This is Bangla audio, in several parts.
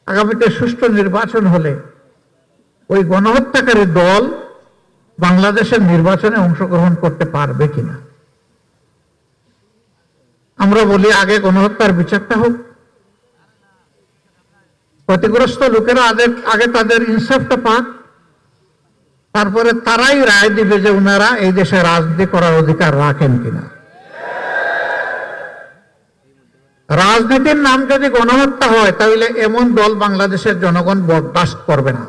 আগামীতে সুষ্ঠু নির্বাচন হলে ওই গণহত্যাকারী দল বাংলাদেশের নির্বাচনে অংশগ্রহণ করতে পারবে কিনা। আমরা বলি আগে গণহত্যার বিচারটা হোক, ক্ষতিগ্রস্ত লোকেরা আগে তাদের ইনসাফটা পাক, তারপরে তারাই রায় দিবে যে ওনারা এই দেশে রাজনীতি করার অধিকার রাখেন কিনা। রাজনীতির নাম যদি গণহত্যা হয় তাহলে এমন দল বাংলাদেশের জনগণ বরদাস্ত করবে না।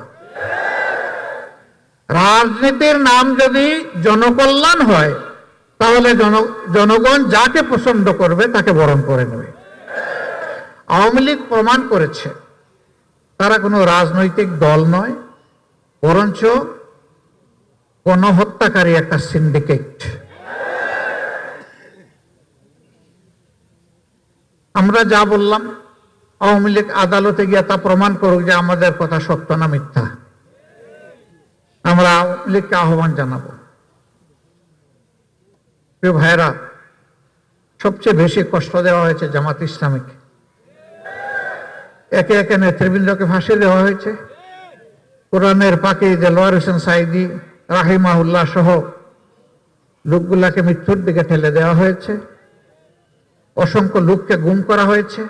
রাজনীতির নাম যদি জনকল্যাণ হয় তাহলে জনগণ যাকে পছন্দ করবে তাকে বরণ করে নেবে। আওয়ামী লীগ প্রমাণ করেছে তারা কোনো রাজনৈতিক দল নয়, বরঞ্চ গণহত্যাকারী একটা সিন্ডিকেট। আমরা যা বললাম আওয়ামী লীগ আদালতে গিয়ে তা প্রমাণ করুক যে আমাদের কথা সত্য না মিথ্যা। আমরা আওয়ামী লীগকে আহ্বান জানাবো, প্রিয় ভাইরা, সবচেয়ে বেশি কষ্ট দেওয়া হয়েছে জামাত ইসলামীকে। একে একে নেতৃবৃন্দকে ফাঁসি দেওয়া হয়েছে। কোরআনের পাখি দেলোয়ার হোসেন সাইদি রাহিমাহুল্লাহ সহ লোকগুলাকে মৃত্যুর দিকে ঠেলে দেওয়া হয়েছে। অসংখ্য লোককে গুম করা হয়েছে,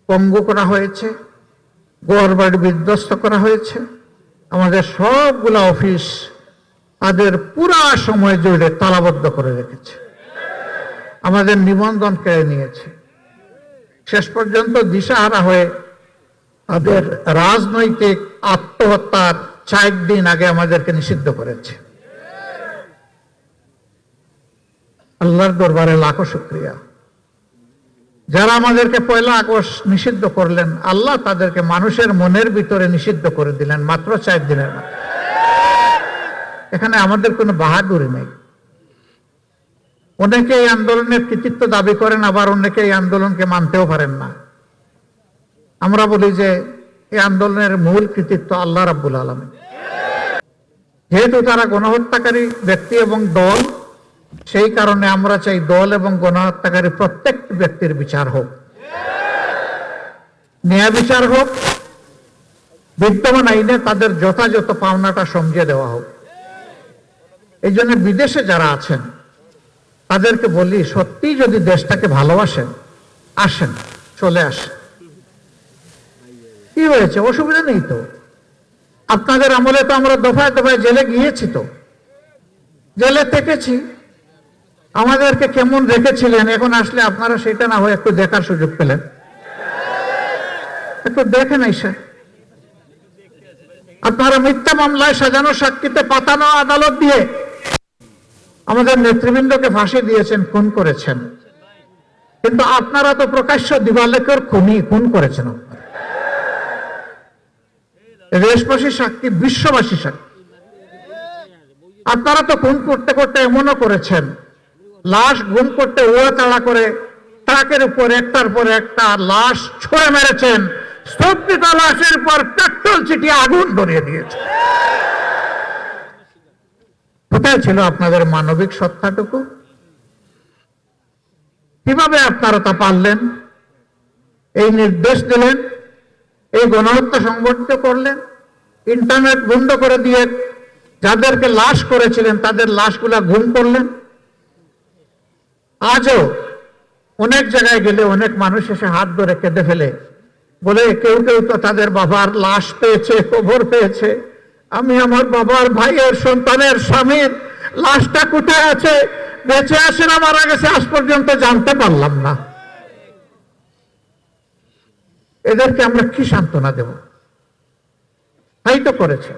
পঙ্গু করা হয়েছে, ঘরবাড়ি বিধ্বস্ত করা হয়েছে। আমাদের সবগুলা অফিস তাদের পুরা সময় জুড়ে তালাবদ্ধ করে রেখেছে, আমাদের নিবন্ধন কেড়ে নিয়েছে। শেষ পর্যন্ত দিশাহারা হয়ে তাদের রাজনৈতিক আত্মহত্যার 4 দিন আগে আমাদেরকে নিষিদ্ধ করেছে। আল্লাহর দরবারে লাখো শুকরিয়া। যারা আমাদেরকে 1 আগস্ট নিষিদ্ধ করলেন, আল্লাহ তাদেরকে মানুষের মনের ভিতরে নিষিদ্ধ করে দিলেন মাত্র 4 দিনের মধ্যে। এখানে আমাদের কোনো বাহাদুরি নেই। অনেকে এই আন্দোলনের কৃতিত্ব দাবি করেন, আবার অনেকে এই আন্দোলনকে মানতেও পারেন না। আমরা বলি যে এই আন্দোলনের মূল কৃতিত্ব আল্লাহ রাব্বুল আলামিন। যেহেতু তারা গণহত্যাকারী ব্যক্তি এবং দল, সেই কারণে আমরা চাই দল এবং গণহত্যাকারী প্রত্যেক ব্যক্তির বিচার হোক, ন্যায় বিচার হোক, বিদ্যমান আইনে তাদের যথাযথ পাওনাটা সমঝে দেওয়া হোক। এই জন্য বিদেশে যারা আছেন তাদেরকে বলি, সত্যি যদি দেশটাকে ভালোবাসেন আসেন, চলে আসেন। কি হয়েছে, অসুবিধা নেই তো। আপনাদের আমলে তো আমরা দফায় দফায় জেলে গিয়েছি, তো জেলে থেকেছি, আমাদেরকে কেমন রেখেছিলেন। এখন আসলে আপনারা সেটা না হয় একটু দেখার সুযোগ পেলেন, একটু দেখেন। এসে আপনারা মিথ্যা মামলায় সাজানো সাক্ষীতে পাতানো আদালত দিয়ে আমাদের নেতৃবৃন্দকে ফাঁসি দিয়েছেন, খুন করেছেন, কিন্তু আপনারা তো প্রকাশ্য দিবালেখের খুন করেছেন। দেশবাসী সাক্ষী, বিশ্ববাসী সাক্ষী। আপনারা তো খুন করতে করতে এমনও করেছেন, লাশ গুম করতে ওড়াতাড়া করে ট্রাকের উপর একটার পর একটা লাশ ছুঁড়ে মেরেছেন, স্তব্ধতা লাশের পর পেট্রোল ছিটিয়ে আগুন ধরিয়ে দিয়েছে। কোথায় ছিল আপনাদের মানবিক সত্তাটুকু? কিভাবে আপনারা তা পারলেন? এই নির্দেশ দিলেন, এই গণহত্যা সংগঠিত করলেন, ইন্টারনেট বন্ধ করে দিয়ে যাদেরকে লাশ করেছিলেন তাদের লাশগুলা গুম করলেন। আজও অনেক জায়গায় গেলে অনেক মানুষ এসে হাত ধরে কেঁদে ফেলে, বলে কেউ কেউ তো তাদের বাবার লাশ পেয়েছে, কবর পেয়েছে। আমি আমার বাবার, ভাইয়ের, সন্তানের, স্বামীর লাশটা কোথায় আছে, বেঁচে আছে না মারা গেছে, আজ পর্যন্ত জানতে পারলাম না। এদেরকে আমরা কি সান্ত্বনা দেব? তাই তো করেছে।